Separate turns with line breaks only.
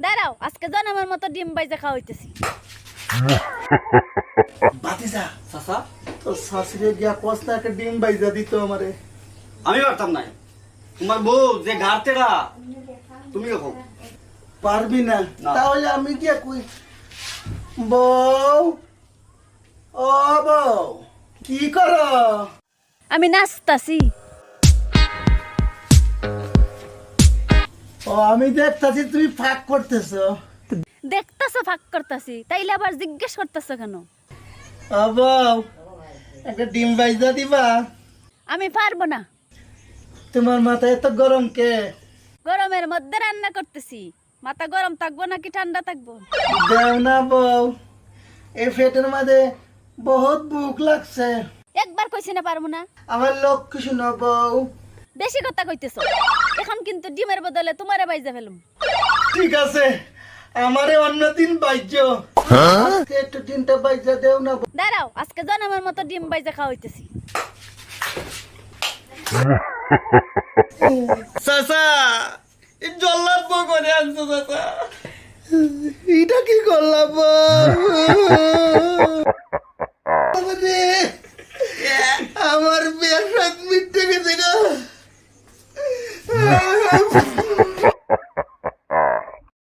দাঁড়াও, আজকে জনমের মতো ডিম বাইজা খাওয়া হইতেছি।
বাতিজা
চাচা
তোর শাশুড়ি গিয়া কষ্ট একটা ডিম বাইজা দিত আমারে।
আমি পারতাম নাই, তোমার বউ যে ঘাটতেরা তুমি কখন
পারবি না?
না।
তাহলে আমি গিয়া কই, বউ ও বউ কি করো?
আমি নাচতাছি।
ও আমি দেখতাছি তুমি ফাঁক করতেছো।
দেখতাছো ফাঁক করতাছি, তাইলে আবার জিজ্ঞেস করতেছো কেন?
ও বউ একটা ডিম বাইজা দিবা?
আমি পারবো না।
তোমার মাথা এত গরম কে?
গরমের মধ্যে রান্না করতেছি, মাথা গরম থাকবো নাকি ঠান্ডা থাকবো?
দেও না বউ, এই পেটের মাঝে বহুত ভুক লাগছে।
একবার কইছি না পারবো না।
আমার লক্ষ্য শুনো বউ।
বেশি কথা কইতেছো, এখন কিন্তু ডিমের বদলে তোমারে বাইজা ফেলুম।
ঠিক আছে, আমারে অন্যদিন বাইজো, আজকে একটু ডিমটা বাইজা দেও না বউ।
দাঁড়াও, আজকে জনমের মতো ডিম বাইজা খাওয়া হইতেছি।
চাচা এই জল্লাদ বউ করে আনছো চাচা।
এটা কি করলাম বউ? আমারে, আমার বিয়ার রাত মিটে গেছে গো।